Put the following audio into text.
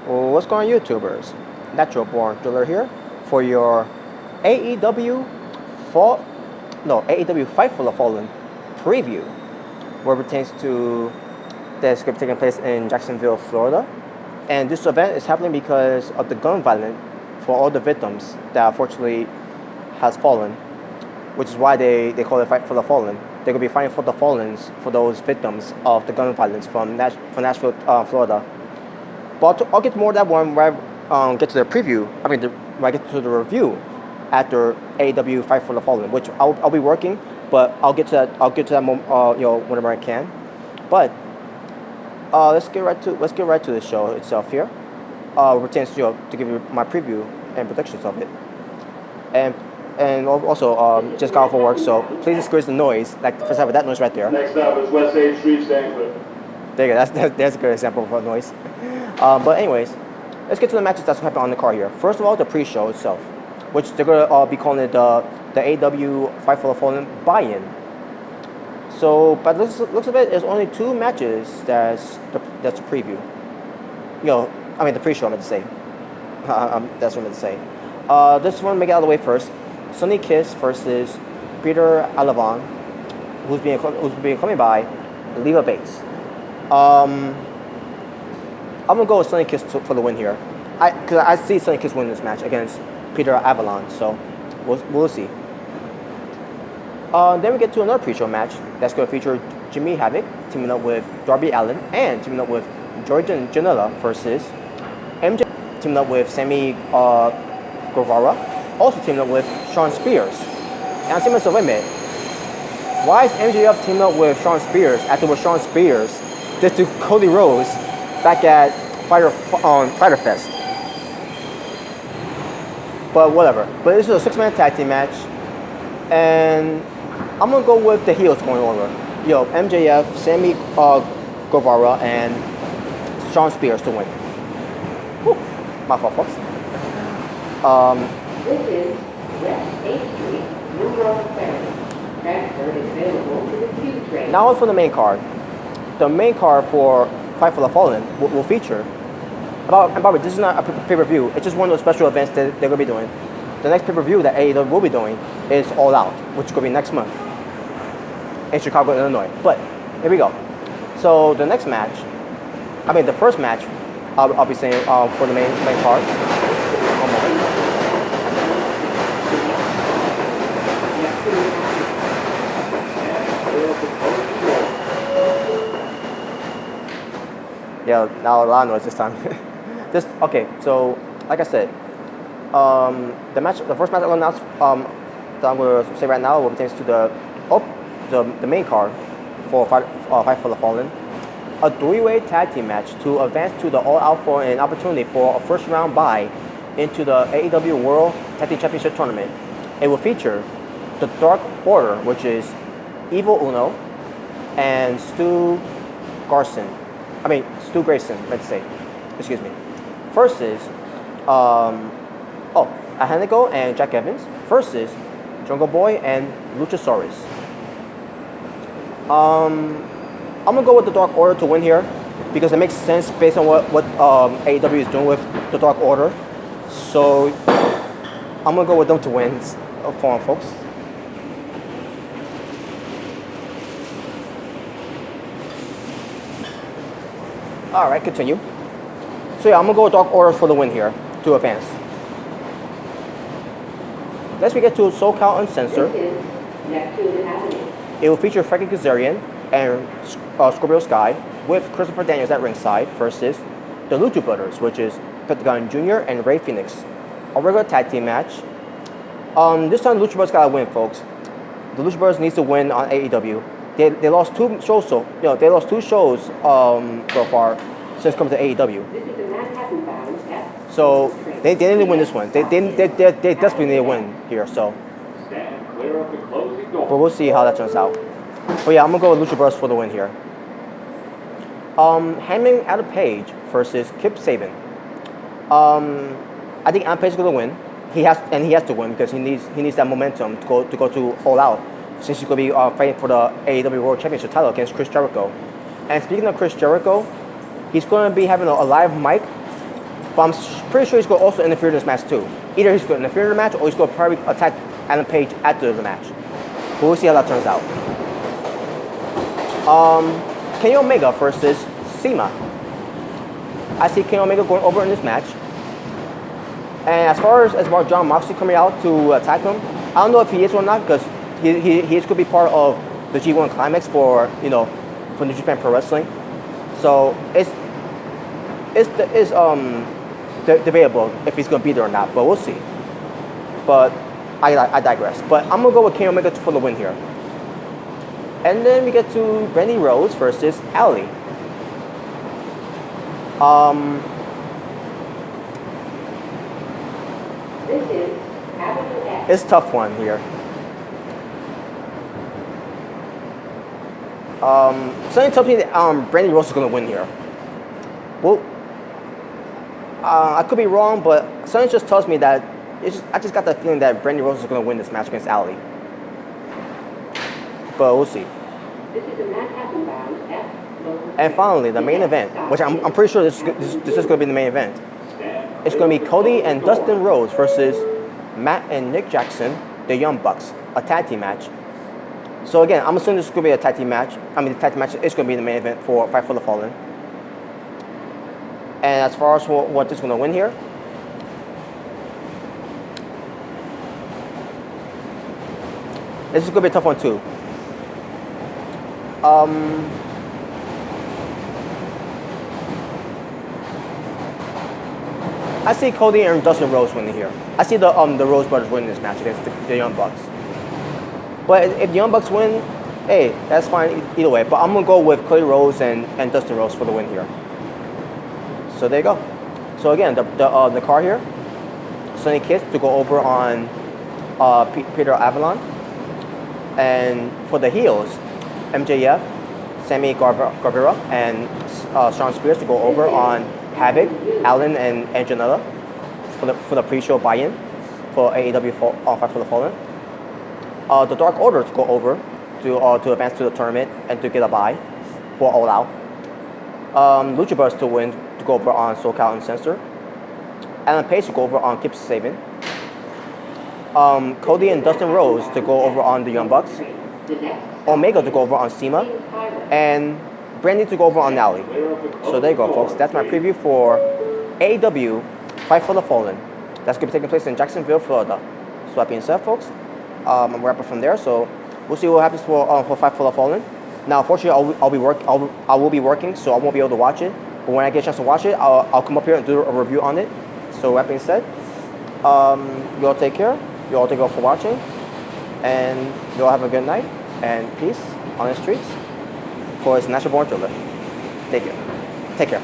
Well, what's going on, YouTubers? Natural Born Driller here for your AEW Fall, no AEW Fight for the Fallen preview, where it pertains to the script taking place in Jacksonville, Florida. And this event is happening because of the gun violence for all the victims that unfortunately has fallen, which is why they call it Fight for the Fallen. They're going to be fighting for the fallens, for those victims of the gun violence from Nashville, Florida. But I'll get more of that one when I get to the preview. When I get to the review after AEW Fight for the Fallen, which I'll be working, but I'll get to that. I'll get to that moment, whenever I can. But let's get right to the show itself here. Pertains to give you my preview and predictions of it, and also just got off of work, so please excuse the noise. Like for example, that noise right there. Next up is West 8th Street, Stanford. There you go. That's a good example of a noise. But anyways, let's get to the matches that's happening on the card here. First of all, the pre-show itself, which they're gonna be calling it the AEW Fight for the Fallen buy-in. So, by the looks of it, there's only two matches that's a preview. The pre-show. I meant to say. That's what I meant to say. This one, make it out of the way first. Sonny Kiss versus Peter Alavon, who's being accompanied by Leva Bates. I'm gonna go with Sonny Kiss for the win here. Because I see Sonny Kiss win this match against Peter Avalon, so we'll see. Then we get to another pre-show match that's going to feature Jimmy Havoc teaming up with Darby Allin and teaming up with Jordan Janela versus MJ teaming up with Sammy Guevara, also teaming up with Shawn Spears. And I'm saying to myself, wait a minute, why is MJF teaming up with Shawn Spears after what Shawn Spears did to Cody Rhodes back at Fyter Fest? But whatever. But this is a 6-man tag team match, and I'm gonna go with the heels going over. MJF, Sammy Guevara, and Shawn Spears to win. Whew. My fault, folks. This is West 8th Street, New York Ferry. Transport is available to the Q train. Now on for the main card. The main card for Fight for the Fallen will feature. And by the way, this is not a pay-per-view. It's just one of those special events that they're gonna be doing. The next pay-per-view that AEW will be doing is All Out, which is going to be next month in Chicago, Illinois. But here we go. So the next match, the first match, I'll be saying for the main card. One moment. Yeah, now a lot of noise this time. Okay. So like I said. The first match I'm going to announce, that I'm going to say right now, pertains to the main card for Fight for the Fallen. A 3-way tag team match to advance to the All Out for an opportunity for a first round bye into the AEW World Tag Team Championship Tournament. It will feature the Dark Order, which is Evil Uno and Stu Grayson, let's say. Excuse me. First is Ahanigo and Jack Evans versus Jungle Boy and Luchasaurus. I'm gonna go with the Dark Order to win here because it makes sense based on what AEW is doing with the Dark Order. So I'm gonna go with them to win for them, folks. All right, continue. So I'm gonna go with Dark Order for the win here to advance. Next we get to SoCal Uncensored. It will feature Frankie Kazarian and Scorpio Sky with Christopher Daniels at ringside versus the Lucha Brothers, which is Pentagon Jr. and Rey Fenix. A regular tag team match. This time the Lucha Brothers gotta win, folks. The Lucha Brothers needs to win on AEW. They lost 2 shows, they lost 2 shows so far since coming to AEW. So they need to win this one. They desperately need to win here. So, but we'll see how that turns out. But yeah, I'm gonna go with Lucha Brothers for the win here. Hangman Adam Page versus Kip Sabian. I think Adam Page is gonna win. He has to win because he needs that momentum to go to All Out, since he's gonna be fighting for the AEW World Championship title against Chris Jericho. And speaking of Chris Jericho, he's gonna be having a live mic But I'm pretty sure he's going to also interfere in this match too. Either he's going to interfere in the match or he's going to probably attack Adam Page after the match. But we'll see how that turns out. Kenny Omega versus Cena. I see Kenny Omega going over in this match. And as far as John Moxley coming out to attack him, I don't know if he is or not because he is going to be part of the G1 Climax for New Japan Pro Wrestling. So it's debatable if he's going to be there or not, but we'll see. But I digress. But I'm going to go with Kenny Omega for the win here. And then we get to Brandy Rose versus Allie. This is Avenue X. It's a tough one here. Something tells me that Brandy Rose is going to win here. Well, I could be wrong, but something just tells me that I just got that feeling that Brandy Rose is going to win this match against Allie. But we'll see. This is a Manhattan-bound F. And finally, the main event, which I'm pretty sure this is going to be the main event. It's going to be Cody and Dustin Rhodes versus Matt and Nick Jackson, the Young Bucks, a tag team match. So again, I'm assuming this is going to be a tag team match. The tag team match is going to be the main event for Fight for the Fallen. And as far as what is going to win here, this is going to be a tough one too. I see Cody and Dustin Rhodes winning here. I see the Rhodes brothers winning this match against the Young Bucks. But if the Young Bucks win, hey, that's fine either way. But I'm gonna go with Cody Rhodes and Dustin Rhodes for the win here. So there you go. So again, the car here, Sonny Kiss to go over on Peter Avalon, and for the heels, MJF, Sammy Guevara, and Shawn Spears to go over on Havoc, Allen, and Janela for the pre-show buy-in for AEW Fight for the Fallen. The Dark Order to go over to advance to the tournament and to get a bye for All Out. Lucha Bros to win to go over on SoCal Uncensored. Alan Page to go over on Kip Saban. Cody and Dustin Rhodes to go over on the Young Bucks. Omega to go over on Cena. And Brandy to go over on Allie. So there you go, folks. That's my preview for AEW Fight for the Fallen. That's going to be taking place in Jacksonville, Florida. So that being said, folks, I'm wrapping from there. So we'll see what happens for Fight for the Fallen. Now, unfortunately, I will be working, so I won't be able to watch it. But when I get a chance to watch it, I'll come up here and do a review on it. So that being said, you all take care. You all thank you all for watching, and you all have a good night and peace on the streets. For his National Born Driller. Take care.